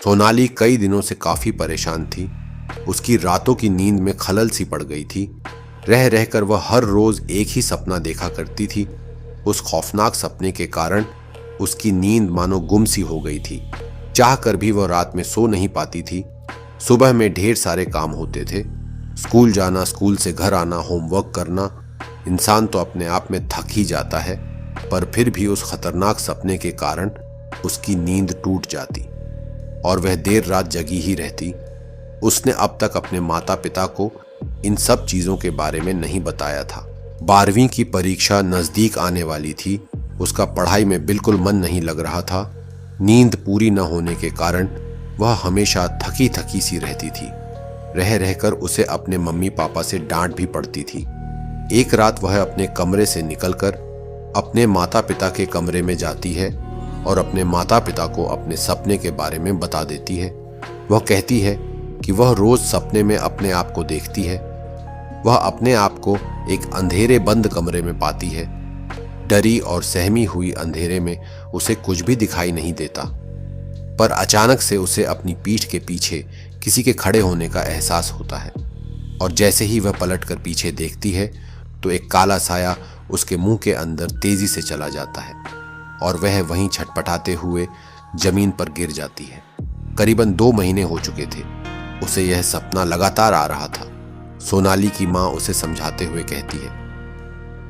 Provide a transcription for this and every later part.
सोनाली कई दिनों से काफी परेशान थी। उसकी रातों की नींद में खलल सी पड़ गई थी। रह रहकर वह हर रोज एक ही सपना देखा करती थी। उस खौफनाक सपने के कारण उसकी नींद मानो गुम सी हो गई थी। चाह कर भी वह रात में सो नहीं पाती थी। सुबह में ढेर सारे काम होते थे, स्कूल जाना, स्कूल से घर आना, होमवर्क करना। इंसान तो अपने आप में थक ही जाता है, पर फिर भी उस खतरनाक सपने के कारण उसकी नींद टूट जाती और वह देर रात जगी ही रहती। उसने अब तक अपने माता पिता को इन सब चीजों के बारे में नहीं बताया था। 12वीं की परीक्षा नजदीक आने वाली थी। उसका पढ़ाई में बिल्कुल मन नहीं लग रहा था। नींद पूरी न होने के कारण वह हमेशा थकी थकी सी रहती थी। रह रहकर उसे अपने मम्मी पापा से डांट भी पड़ती थी। एक रात वह अपने कमरे से निकलकर अपने माता पिता के कमरे में जाती है और अपने माता पिता को अपने सपने के बारे में बता देती है। वह कहती है कि वह रोज सपने में अपने आप को देखती है। वह अपने आप को एक अंधेरे बंद कमरे में पाती है। डरी और सहमी हुई अंधेरे में उसे कुछ भी दिखाई नहीं देता, पर अचानक से उसे अपनी पीठ के पीछे किसी के खड़े होने का एहसास होता है और जैसे ही वह पलटकर पीछे देखती है तो एक काला साया उसके मुंह के अंदर तेजी से चला जाता है और वह वहीं छटपटाते हुए जमीन पर गिर जाती है। करीबन 2 महीने हो चुके थे। उसे यह सपना लगातार आ रहा था। सोनाली की माँ उसे समझाते हुए कहती है,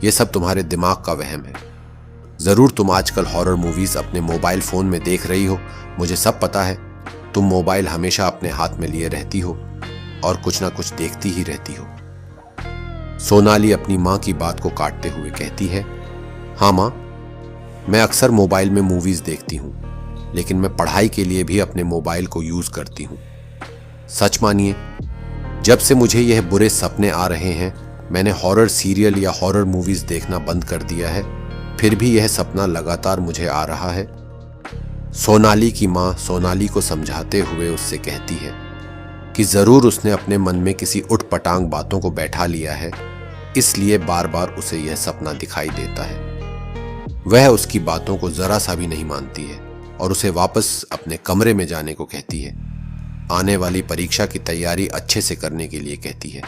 यह सब तुम्हारे दिमाग का वहम है। जरूर तुम आजकल हॉरर मूवीज अपने मोबाइल फोन में देख रही हो, मुझे सब पता है। तुम मोबाइल हमेशा अपने हाथ में लिए रहती हो और कुछ ना कुछ देखती ही रहती हो। सोनाली अपनी माँ की बात को काटते हुए कहती है, हाँ माँ, मैं अक्सर मोबाइल में मूवीज देखती हूँ, लेकिन मैं पढ़ाई के लिए भी अपने मोबाइल को यूज करती हूँ। सच मानिए, जब से मुझे यह बुरे सपने आ रहे हैं, मैंने हॉरर सीरियल या हॉरर मूवीज देखना बंद कर दिया है, फिर भी यह सपना लगातार मुझे आ रहा है। सोनाली की माँ सोनाली को समझाते हुए उससे कहती है कि जरूर उसने अपने मन में किसी उठपटांग बातों को बैठा लिया है, इसलिए बार बार उसे यह सपना दिखाई देता है। वह उसकी बातों को जरा सा भी नहीं मानती है और उसे वापस अपने कमरे में जाने को कहती है। आने वाली परीक्षा की तैयारी अच्छे से करने के लिए कहती है।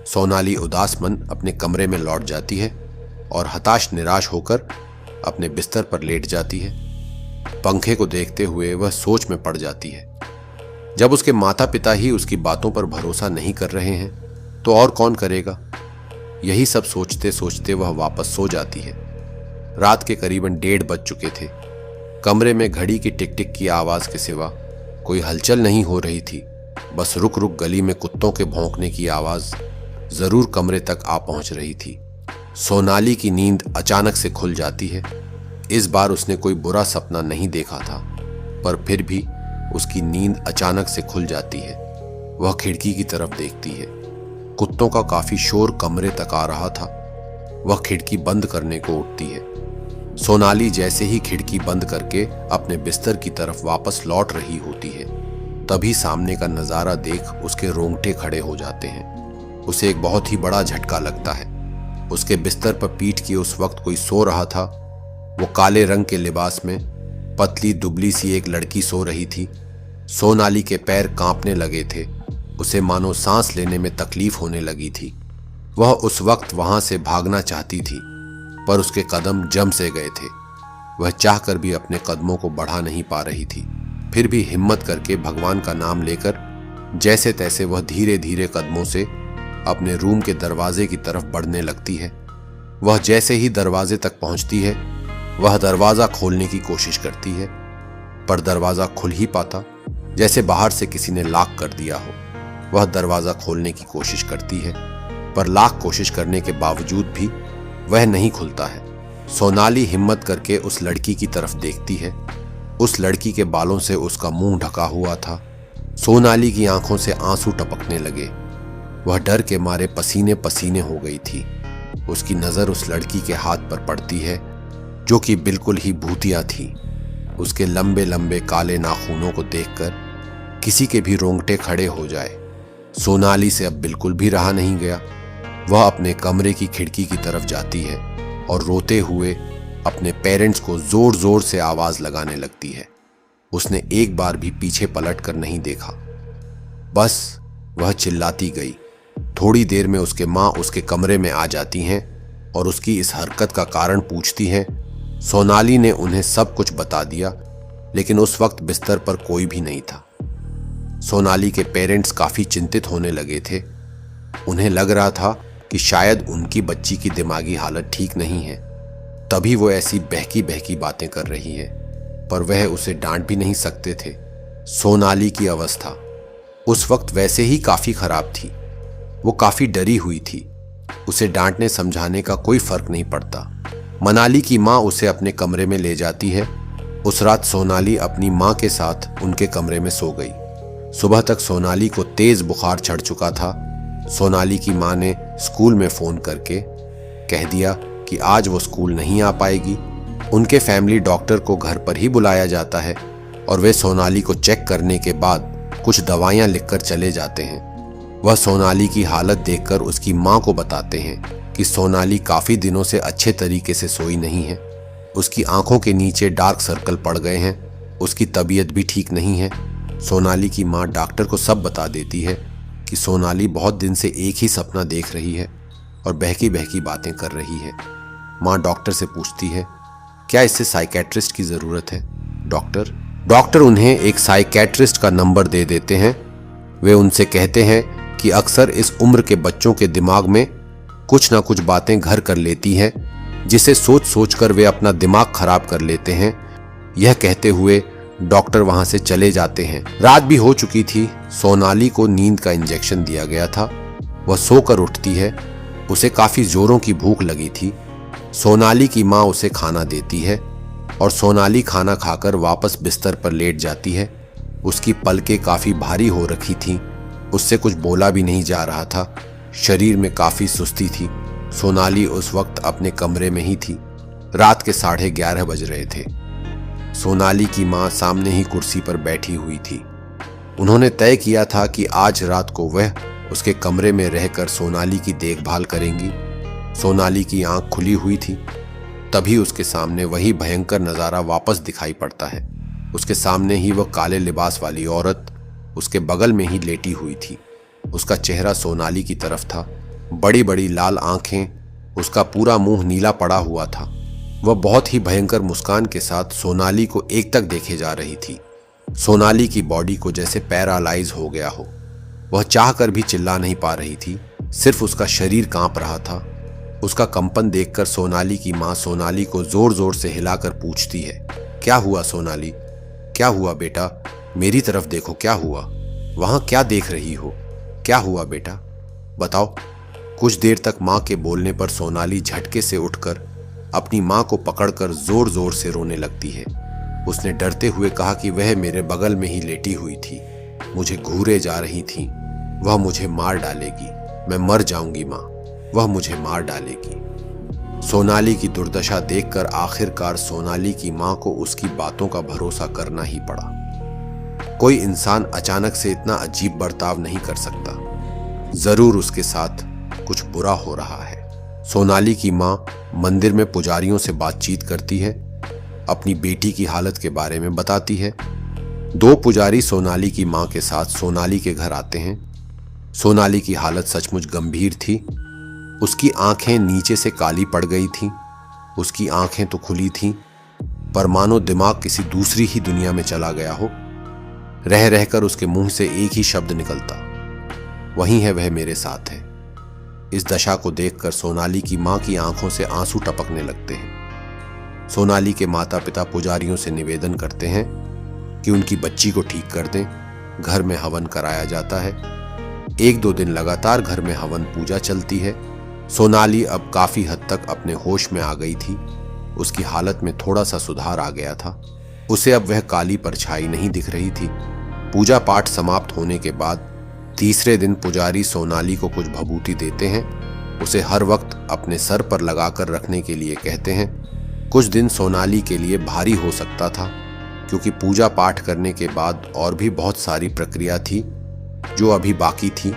सोनाली उदास मन अपने कमरे में लौट जाती है और हताश निराश होकर अपने बिस्तर पर लेट जाती है। पंखे को देखते हुए वह सोच में पड़ जाती है। जब उसके माता पिता ही उसकी बातों पर भरोसा नहीं कर रहे हैं, तो और कौन करेगा? यही सब सोचते सोचते वह वापस सो जाती है। रात के करीबन 1:30 बज चुके थे। कमरे में घड़ी की टिक टिक की आवाज के सिवा कोई हलचल नहीं हो रही थी। बस रुक रुक गली में कुत्तों के भौंकने की आवाज जरूर कमरे तक आ पहुंच रही थी। सोनाली की नींद अचानक से खुल जाती है। इस बार उसने कोई बुरा सपना नहीं देखा था, पर फिर भी उसकी नींद अचानक से खुल जाती है। वह खिड़की की तरफ देखती है। कुत्तों का काफी शोर कमरे तक आ रहा था। वह खिड़की बंद करने को उठती है। सोनाली जैसे ही खिड़की बंद करके अपने बिस्तर की तरफ वापस लौट रही होती है, तभी सामने का नजारा देख उसके रोंगटे खड़े हो जाते हैं। उसे एक बहुत ही बड़ा झटका लगता है। उसके बिस्तर पर पीठ किए उस वक्त कोई सो रहा था। वो काले रंग के लिबास में पतली दुबली सी एक लड़की सो रही थी। सोनाली के पैर कांपने लगे थे। उसे मानो सांस लेने में तकलीफ होने लगी थी। वह उस वक्त वहां से भागना चाहती थी, पर उसके कदम जम से गए थे। वह चाहकर भी अपने कदमों को बढ़ा नहीं पा रही थी। फिर भी हिम्मत करके भगवान का नाम लेकर जैसे तैसे वह धीरे धीरे कदमों से अपने रूम के दरवाजे की तरफ बढ़ने लगती है। वह जैसे ही दरवाजे तक पहुंचती है, वह दरवाजा खोलने की कोशिश करती है, पर दरवाजा खुल ही पाता जैसे बाहर से किसी ने लॉक कर दिया हो। वह दरवाजा खोलने की कोशिश करती है, पर लाख कोशिश करने के बावजूद भी वह नहीं खुलता है। सोनाली हिम्मत करके उस लड़की की तरफ देखती है। उस लड़की के बालों से उसका मुंह ढका हुआ था। सोनाली की आंखों से आंसू टपकने लगे। वह डर के मारे पसीने पसीने हो गई थी। उसकी नजर उस लड़की के हाथ पर पड़ती है, जो कि बिल्कुल ही भूतिया थी। उसके लंबे लंबे काले नाखूनों को देखकर किसी के भी रोंगटे खड़े हो जाए। सोनाली से अब बिल्कुल भी रहा नहीं गया। वह अपने कमरे की खिड़की की तरफ जाती है और रोते हुए अपने पेरेंट्स को जोर जोर से आवाज लगाने लगती है। उसने एक बार भी पीछे पलट कर नहीं देखा। बस वह चिल्लाती गई। थोड़ी देर में उसके माँ उसके कमरे में आ जाती हैं और उसकी इस हरकत का कारण पूछती हैं। सोनाली ने उन्हें सब कुछ बता दिया, लेकिन उस वक्त बिस्तर पर कोई भी नहीं था। सोनाली के पेरेंट्स काफी चिंतित होने लगे थे। उन्हें लग रहा था कि शायद उनकी बच्ची की दिमागी हालत ठीक नहीं है, तभी वो ऐसी बहकी बहकी बातें कर रही है, पर वह उसे डांट भी नहीं सकते थे। सोनाली की अवस्था उस वक्त वैसे ही काफी खराब थी। वो काफी डरी हुई थी। उसे डांटने समझाने का कोई फर्क नहीं पड़ता। मनाली की माँ उसे अपने कमरे में ले जाती है। उस रात सोनाली अपनी माँ के साथ उनके कमरे में सो गई। सुबह तक सोनाली को तेज बुखार चढ़ चुका था। सोनाली की माँ ने स्कूल में फोन करके कह दिया कि आज वो स्कूल नहीं आ पाएगी। उनके फैमिली डॉक्टर को घर पर ही बुलाया जाता है और वे सोनाली को चेक करने के बाद कुछ दवाइयाँ लिखकर चले जाते हैं। वह सोनाली की हालत देखकर उसकी माँ को बताते हैं कि सोनाली काफी दिनों से अच्छे तरीके से सोई नहीं है। उसकी आंखों के नीचे डार्क सर्कल पड़ गए हैं। उसकी तबीयत भी ठीक नहीं है। सोनाली की माँ डॉक्टर को सब बता देती है कि सोनाली बहुत दिन से एक ही सपना देख रही है और बहकी बहकी बातें कर रही है। माँ डॉक्टर से पूछती है, क्या इससे साइकेट्रिस्ट की ज़रूरत है? डॉक्टर उन्हें एक साइकेट्रिस्ट का नंबर दे देते हैं। वे उनसे कहते हैं कि अक्सर इस उम्र के बच्चों के दिमाग में कुछ ना कुछ बातें घर कर लेती हैं, जिसे सोच सोच कर वे अपना दिमाग खराब कर लेते हैं। यह कहते हुए डॉक्टर वहां से चले जाते हैं। रात भी हो चुकी थी। सोनाली को नींद का इंजेक्शन दिया गया था। वह सोकर उठती है। उसे काफी जोरों की भूख लगी थी। सोनाली की माँ उसे खाना देती है और सोनाली खाना खाकर वापस बिस्तर पर लेट जाती है। उसकी पलकें काफी भारी हो रखी थीं। उससे कुछ बोला भी नहीं जा रहा था। शरीर में काफी सुस्ती थी। सोनाली उस वक्त अपने कमरे में ही थी। रात के 11:30 बज रहे थे। सोनाली की माँ सामने ही कुर्सी पर बैठी हुई थी। उन्होंने तय किया था कि आज रात को वह उसके कमरे में रहकर सोनाली की देखभाल करेंगी। सोनाली की आंख खुली हुई थी। तभी उसके सामने वही भयंकर नजारा वापस दिखाई पड़ता है। उसके सामने ही वह काले लिबास वाली औरत उसके बगल में ही लेटी हुई थी। उसका चेहरा सोनाली की तरफ था। बड़ी बड़ी लाल आंखें, उसका पूरा मुंह नीला पड़ा हुआ था। वह बहुत ही भयंकर मुस्कान के साथ सोनाली को एकटक देखे जा रही थी। सोनाली की बॉडी को जैसे पैरालाइज हो गया हो। वह चाहकर भी चिल्ला नहीं पा रही थी। सिर्फ उसका शरीर कांप रहा था। उसका कंपन देखकर सोनाली की माँ सोनाली को जोर जोर से हिलाकर पूछती है, क्या हुआ सोनाली? क्या हुआ बेटा? मेरी तरफ देखो, क्या हुआ? वहां क्या देख रही हो? क्या हुआ बेटा? बताओ। कुछ देर तक माँ के बोलने पर सोनाली झटके से उठकर अपनी माँ को पकड़कर जोर जोर से रोने लगती है। उसने डरते हुए कहा कि वह मेरे बगल में ही लेटी हुई थी, मुझे घूरे जा रही थी। वह मुझे मार डालेगी, मैं मर जाऊंगी माँ, वह मुझे मार डालेगी। सोनाली की दुर्दशा देखकर आखिरकार सोनाली की माँ को उसकी बातों का भरोसा करना ही पड़ा। कोई इंसान अचानक से इतना अजीब बर्ताव नहीं कर सकता। जरूर उसके साथ कुछ बुरा हो रहा है। सोनाली की माँ मंदिर में पुजारियों से बातचीत करती है, अपनी बेटी की हालत के बारे में बताती है। 2 पुजारी सोनाली की माँ के साथ सोनाली के घर आते हैं। सोनाली की हालत सचमुच गंभीर थी। उसकी आंखें नीचे से काली पड़ गई थीं। उसकी आंखें तो खुली थीं, पर मानो दिमाग किसी दूसरी ही दुनिया में चला गया हो। रह रहकर उसके मुंह से एक ही शब्द निकलता, वही है, वह मेरे साथ है। इस दशा को देखकर सोनाली की माँ की आंखों से आंसू टपकने लगते हैं। सोनाली के माता पिता पुजारियों से निवेदन करते हैं कि उनकी बच्ची को ठीक कर दें। घर में हवन कराया जाता है। 1-2 दिन लगातार घर में हवन पूजा चलती है। सोनाली अब काफी हद तक अपने होश में आ गई थी। उसकी हालत में थोड़ा सा सुधार आ गया था। उसे अब वह काली परछाई नहीं दिख रही थी। पूजा पाठ समाप्त होने के बाद तीसरे दिन पुजारी सोनाली को कुछ भभूति देते हैं। उसे हर वक्त अपने सर पर लगाकर रखने के लिए कहते हैं। कुछ दिन सोनाली के लिए भारी हो सकता था, क्योंकि पूजा पाठ करने के बाद और भी बहुत सारी प्रक्रिया थी जो अभी बाकी थी।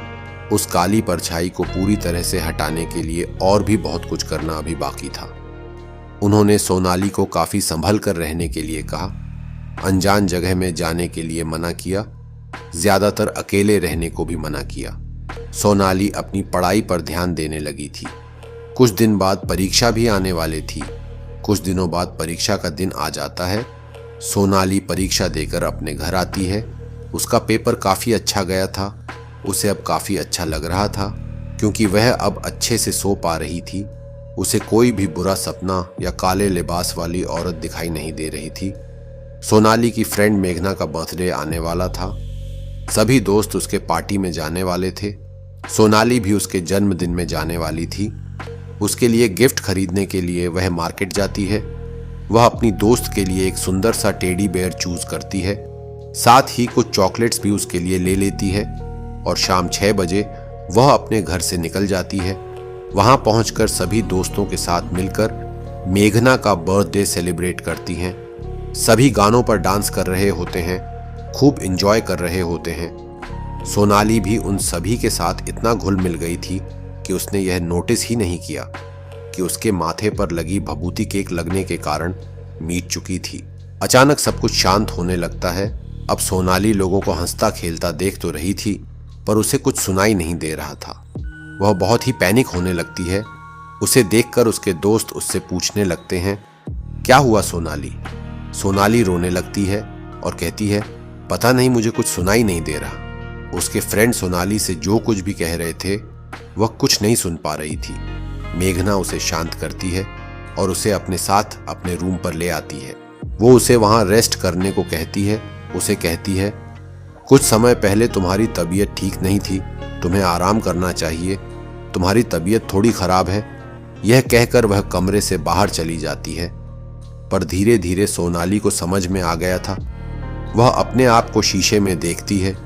उस काली परछाई को पूरी तरह से हटाने के लिए और भी बहुत कुछ करना अभी बाकी था। उन्होंने सोनाली को काफी संभल कर रहने के लिए कहा। अनजान जगह में जाने के लिए मना किया, ज्यादातर अकेले रहने को भी मना किया। सोनाली अपनी पढ़ाई पर ध्यान देने लगी थी। कुछ दिन बाद परीक्षा भी आने वाली थी। कुछ दिनों बाद परीक्षा का दिन आ जाता है। सोनाली परीक्षा देकर अपने घर आती है। उसका पेपर काफ़ी अच्छा गया था। उसे अब काफ़ी अच्छा लग रहा था क्योंकि वह अब अच्छे से सो पा रही थी। उसे कोई भी बुरा सपना या काले लिबास वाली औरत दिखाई नहीं दे रही थी। सोनाली की फ्रेंड मेघना का बर्थडे आने वाला था। सभी दोस्त उसके पार्टी में जाने वाले थे। सोनाली भी उसके जन्मदिन में जाने वाली थी। उसके लिए गिफ्ट खरीदने के लिए वह मार्केट जाती है। वह अपनी दोस्त के लिए एक सुंदर सा टेडी बेयर चूज करती है। साथ ही कुछ चॉकलेट्स भी उसके लिए ले लेती है और शाम 6 बजे वह अपने घर से निकल जाती है। वहां पहुंचकर सभी दोस्तों के साथ मिलकर मेघना का बर्थडे सेलिब्रेट करती हैं। सभी गानों पर डांस कर रहे होते हैं, खूब एंजॉय कर रहे होते हैं। सोनाली भी उन सभी के साथ इतना घुल मिल गई थी कि उसने यह नोटिस ही नहीं किया कि उसके माथे पर लगी भभूति केक लगने के कारण मीट चुकी थी। अचानक सब कुछ शांत होने लगता है। अब सोनाली लोगों को हंसता खेलता देख तो रही थी, पर उसे कुछ सुनाई नहीं दे रहा था। वह बहुत ही पैनिक होने लगती है। उसे देखकर उसके दोस्त उससे पूछने लगते हैं, क्या हुआ सोनाली? सोनाली रोने लगती है और कहती है, पता नहीं, मुझे कुछ सुनाई नहीं दे रहा। उसके फ्रेंड सोनाली से जो कुछ भी कह रहे थे वह कुछ नहीं सुन पा रही थी। मेघना उसे शांत करती है और उसे अपने साथ अपने रूम पर ले आती है। वो उसे वहां रेस्ट करने को कहती है। उसे कहती है, कुछ समय पहले तुम्हारी तबीयत ठीक नहीं थी, तुम्हें आराम करना चाहिए, तुम्हारी तबीयत थोड़ी खराब है। यह कहकर वह कमरे से बाहर चली जाती है। पर धीरे धीरे सोनाली को समझ में आ गया था। वह अपने आप को शीशे में देखती है।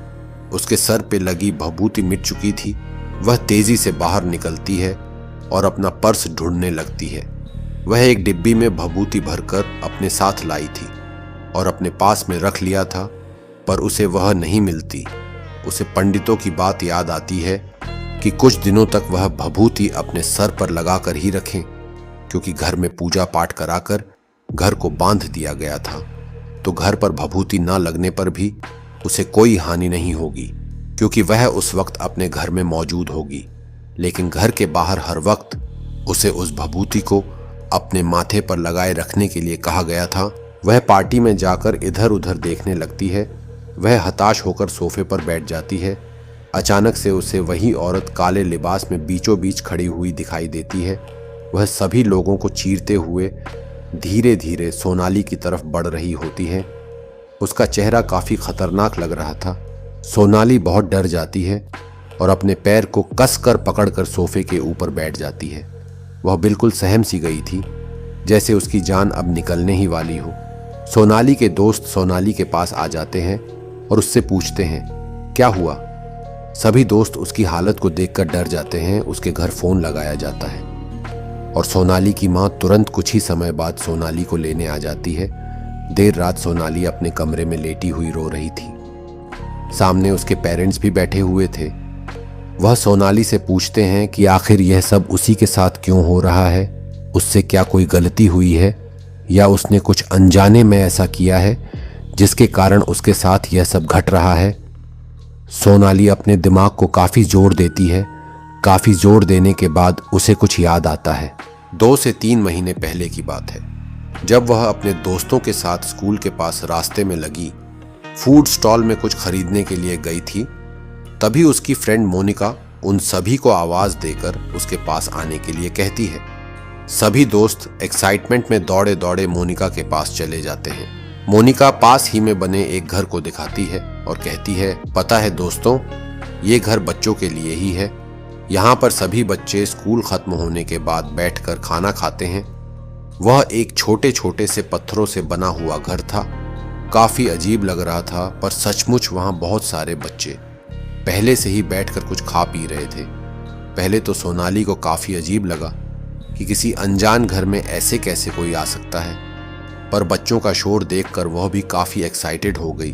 उसके सर पे लगी भभूति मिट चुकी थी। वह तेजी से बाहर निकलती है और अपना पर्स ढूंढने लगती है। वह एक डिब्बी में भभूति भरकर अपने साथ लाई थी और अपने पास में रख लिया था, पर उसे वह नहीं मिलती। उसे पंडितों की बात याद आती है कि कुछ दिनों तक वह भभूति अपने सर पर लगाकर ही रखें, क्योंकि घर में पूजा पाठ कराकर घर को बांध दिया गया था। तो घर पर भभूति न लगने पर भी उसे कोई हानि नहीं होगी, क्योंकि वह उस वक्त अपने घर में मौजूद होगी। लेकिन घर के बाहर हर वक्त उसे उस भभूति को अपने माथे पर लगाए रखने के लिए कहा गया था। वह पार्टी में जाकर इधर उधर देखने लगती है। वह हताश होकर सोफे पर बैठ जाती है। अचानक से उसे वही औरत काले लिबास में बीचों बीच खड़ी हुई दिखाई देती है। वह सभी लोगों को चीरते हुए धीरे धीरे सोनाली की तरफ बढ़ रही होती है। उसका चेहरा काफी खतरनाक लग रहा था। सोनाली बहुत डर जाती है और अपने पैर को कसकर पकड़कर सोफे के ऊपर बैठ जाती है। वह बिल्कुल सहम सी गई थी, जैसे उसकी जान अब निकलने ही वाली हो। सोनाली के दोस्त सोनाली के पास आ जाते हैं और उससे पूछते हैं, क्या हुआ? सभी दोस्त उसकी हालत को देखकर डर जाते हैं। उसके घर फोन लगाया जाता है और सोनाली की मां तुरंत कुछ ही समय बाद सोनाली को लेने आ जाती है। देर रात सोनाली अपने कमरे में लेटी हुई रो रही थी। सामने उसके पेरेंट्स भी बैठे हुए थे। वह सोनाली से पूछते हैं कि आखिर यह सब उसी के साथ क्यों हो रहा है, उससे क्या कोई गलती हुई है या उसने कुछ अनजाने में ऐसा किया है जिसके कारण उसके साथ यह सब घट रहा है। सोनाली अपने दिमाग को काफी जोर देती है। काफी जोर देने के बाद उसे कुछ याद आता है। 2 से 3 महीने पहले की बात है, जब वह अपने दोस्तों के साथ स्कूल के पास रास्ते में लगी फूड स्टॉल में कुछ खरीदने के लिए गई थी। तभी उसकी फ्रेंड मोनिका उन सभी को आवाज देकर उसके पास आने के लिए कहती है। सभी दोस्त एक्साइटमेंट में दौड़े दौड़े मोनिका के पास चले जाते हैं। मोनिका पास ही में बने एक घर को दिखाती है और कहती है, पता है दोस्तों, ये घर बच्चों के लिए ही है। यहाँ पर सभी बच्चे स्कूल खत्म होने के बाद बैठकर खाना खाते हैं। वह एक छोटे छोटे से पत्थरों से बना हुआ घर था। काफी अजीब लग रहा था, पर सचमुच वहाँ बहुत सारे बच्चे पहले से ही बैठकर कुछ खा पी रहे थे। पहले तो सोनाली को काफी अजीब लगा कि किसी अनजान घर में ऐसे कैसे कोई आ सकता है, पर बच्चों का शोर देखकर वह भी काफी एक्साइटेड हो गई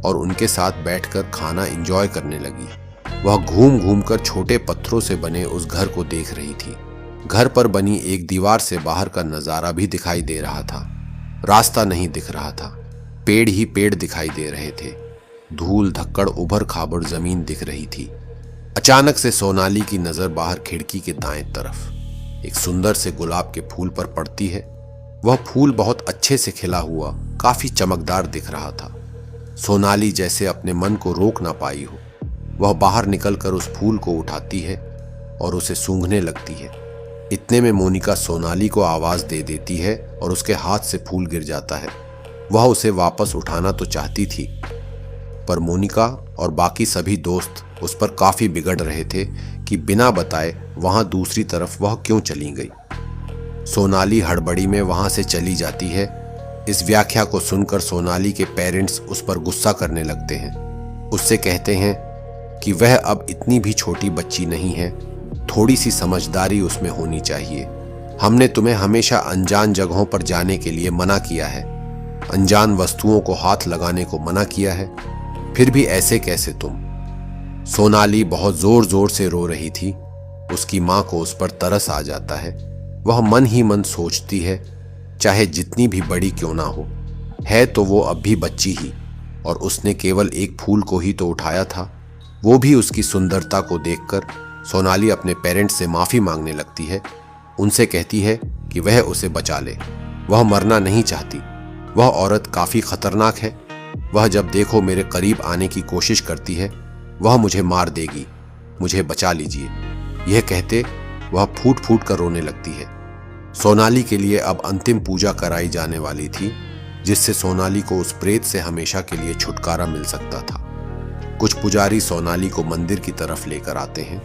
और उनके साथ बैठकर खाना एंजॉय करने लगी। वह घूम घूम कर छोटे पत्थरों से बने उस घर को देख रही थी। घर पर बनी एक दीवार से बाहर का नजारा भी दिखाई दे रहा था। रास्ता नहीं दिख रहा था। पेड़ ही पेड़ दिखाई दे रहे थे। धूल धक्कड़ उभर खाबड़ जमीन दिख रही थी। अचानक से सोनाली की नजर बाहर खिड़की के दाएं तरफ एक सुंदर से गुलाब के फूल पर पड़ती है। वह फूल बहुत अच्छे से खिला हुआ, काफी चमकदार दिख रहा था। सोनाली जैसे अपने मन को रोक ना पाई हो, वह बाहर निकलकर उस फूल को उठाती है और उसे सूंघने लगती है। इतने में मोनिका सोनाली को आवाज दे देती है और उसके हाथ से फूल गिर जाता है। वह उसे वापस उठाना तो चाहती थी, पर मोनिका और बाकी सभी दोस्त उस पर काफी बिगड़ रहे थे कि बिना बताए वहां दूसरी तरफ वह क्यों चली गई। सोनाली हड़बड़ी में वहां से चली जाती है। इस व्याख्या को सुनकर सोनाली के पेरेंट्स उस पर गुस्सा करने लगते हैं। उससे कहते हैं कि वह अब इतनी भी छोटी बच्ची नहीं है, थोड़ी सी समझदारी उसमें होनी चाहिए। हमने तुम्हें हमेशा अनजान जगहों पर जाने के लिए मना किया है, अनजान वस्तुओं को हाथ लगाने को मना किया है, फिर भी ऐसे कैसे तुम। सोनाली बहुत जोर जोर से रो रही थी। उसकी मां को उस पर तरस आ जाता है। वह मन ही मन सोचती है, चाहे जितनी भी बड़ी क्यों ना हो, है तो वो अब भी बच्ची ही, और उसने केवल एक फूल को ही तो उठाया था। वो भी उसकी सुंदरता को देखकर सोनाली अपने पेरेंट्स से माफी मांगने लगती है। उनसे कहती है कि वह उसे बचा ले, वह मरना नहीं चाहती। वह औरत काफी खतरनाक है। वह जब देखो मेरे करीब आने की कोशिश करती है, वह मुझे मार देगी, मुझे बचा लीजिए। यह कहते वह फूट फूट कर रोने लगती है। सोनाली के लिए अब अंतिम पूजा कराई जाने वाली थी, जिससे सोनाली को उस प्रेत से हमेशा के लिए छुटकारा मिल सकता था। कुछ पुजारी सोनाली को मंदिर की तरफ लेकर आते हैं।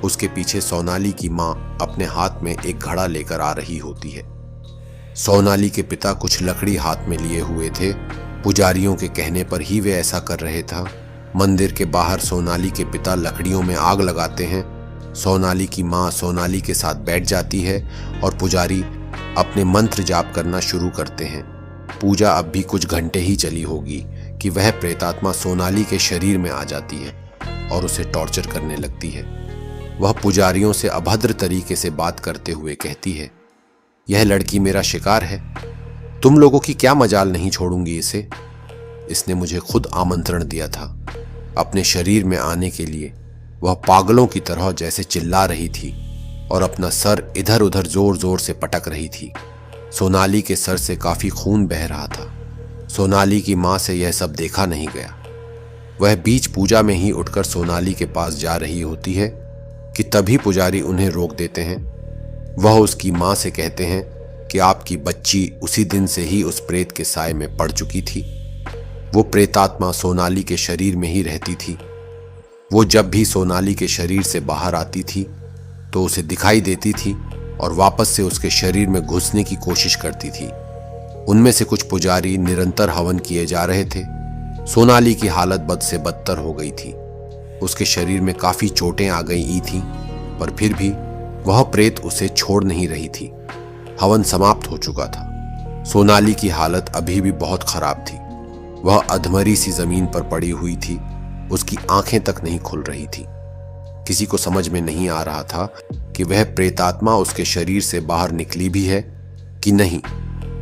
उसके पीछे सोनाली की मां अपने हाथ में एक घड़ा लेकर आ रही होती है। सोनाली के पिता कुछ लकड़ी हाथ में लिए हुए थे। पुजारियों के कहने पर ही वे ऐसा कर रहे था। मंदिर के बाहर सोनाली के पिता लकड़ियों में आग लगाते हैं। सोनाली की मां सोनाली के साथ बैठ जाती है और पुजारी अपने मंत्र जाप करना शुरू करते हैं। पूजा अब भी कुछ घंटे ही चली होगी कि वह प्रेतात्मा सोनाली के शरीर में आ जाती है और उसे टॉर्चर करने लगती है। वह पुजारियों से अभद्र तरीके से बात करते हुए कहती है, यह लड़की मेरा शिकार है, तुम लोगों की क्या मजाल नहीं छोड़ूंगी इसे। इसने मुझे खुद आमंत्रण दिया था अपने शरीर में आने के लिए। वह पागलों की तरह जैसे चिल्ला रही थी और अपना सर इधर उधर जोर जोर से पटक रही थी। सोनाली के सर से काफी खून बह रहा था। सोनाली की मां से यह सब देखा नहीं गया। वह बीच पूजा में ही उठकर सोनाली के पास जा रही होती है कि तभी पुजारी उन्हें रोक देते हैं। वह उसकी मां से कहते हैं कि आपकी बच्ची उसी दिन से ही उस प्रेत के साए में पड़ चुकी थी। वो प्रेतात्मा सोनाली के शरीर में ही रहती थी। वो जब भी सोनाली के शरीर से बाहर आती थी तो उसे दिखाई देती थी और वापस से उसके शरीर में घुसने की कोशिश करती थी। उनमें से कुछ पुजारी निरंतर हवन किए जा रहे थे। सोनाली की हालत बद से बदतर हो गई थी। उसके शरीर में काफी चोटें आ गई थीं, पर फिर भी वह प्रेत उसे छोड़ नहीं रही थी। हवन समाप्त हो चुका था। सोनाली की हालत अभी भी बहुत खराब थी। वह अधमरी सी जमीन पर पड़ी हुई थी। उसकी आंखें तक नहीं खुल रही थी। किसी को समझ में नहीं आ रहा था कि वह प्रेतात्मा उसके शरीर से बाहर निकली भी है कि नहीं।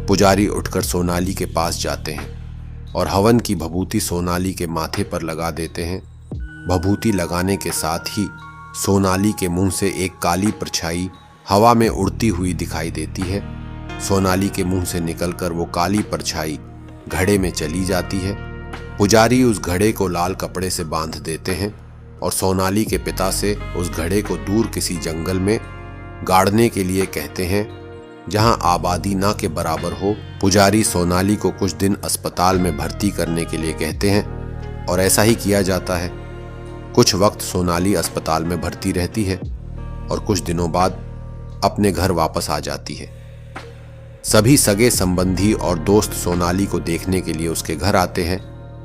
पुजारी उठकर सोनाली के पास जाते हैं और हवन की भभूति सोनाली के माथे पर लगा देते हैं। भभूति लगाने के साथ ही सोनाली के मुंह से एक काली परछाई हवा में उड़ती हुई दिखाई देती है। सोनाली के मुंह से निकलकर वो काली परछाई घड़े में चली जाती है। पुजारी उस घड़े को लाल कपड़े से बांध देते हैं और सोनाली के पिता से उस घड़े को दूर किसी जंगल में गाड़ने के लिए कहते हैं, जहां आबादी ना के बराबर हो। पुजारी सोनाली को कुछ दिन अस्पताल में भर्ती करने के लिए कहते हैं और ऐसा ही किया जाता है। कुछ वक्त सोनाली अस्पताल में भर्ती रहती है और कुछ दिनों बाद अपने घर वापस आ जाती है। सभी सगे संबंधी और दोस्त सोनाली को देखने के लिए उसके घर आते हैं।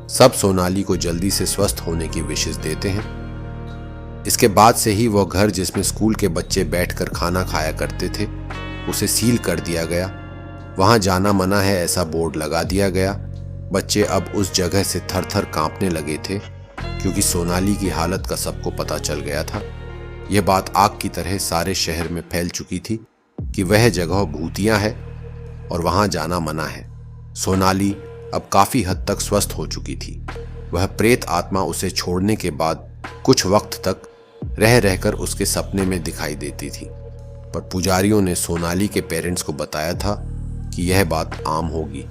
सब सोनाली को जल्दी से स्वस्थ होने की विशेष देते हैं। इसके बाद से ही वह घर जिसमें स्कूल के बच्चे बैठकर खाना खाया करते थे, उसे सील कर दिया गया। वहां जाना मना है ऐसा बोर्ड लगा दिया गया। बच्चे अब उस जगह से थर थर कांपने लगे थे, क्योंकि सोनाली की हालत का सबको पता चल गया था। यह बात आग की तरह सारे शहर में फैल चुकी थी कि वह जगह भूतिया है और वहां जाना मना है। सोनाली अब काफी हद तक स्वस्थ हो चुकी थी। वह प्रेत आत्मा उसे छोड़ने के बाद कुछ वक्त तक रह रहकर उसके सपने में दिखाई देती थी, पर पुजारियों ने सोनाली के पेरेंट्स को बताया था कि यह बात आम होगी।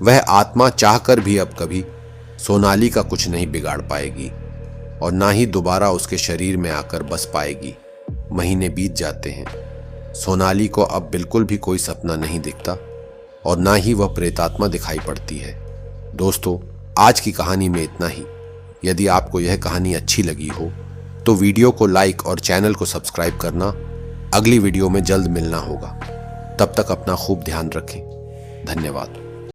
वह आत्मा चाहकर भी अब कभी सोनाली का कुछ नहीं बिगाड़ पाएगी और ना ही दोबारा उसके शरीर में आकर बस पाएगी। महीने बीत जाते हैं। सोनाली को अब बिल्कुल भी कोई सपना नहीं दिखता और ना ही वह प्रेतात्मा दिखाई पड़ती है। दोस्तों, आज की कहानी में इतना ही। यदि आपको यह कहानी अच्छी लगी हो तो वीडियो को लाइक और चैनल को सब्सक्राइब करना। अगली वीडियो में जल्द मिलना होगा। तब तक अपना खूब ध्यान रखें। धन्यवाद।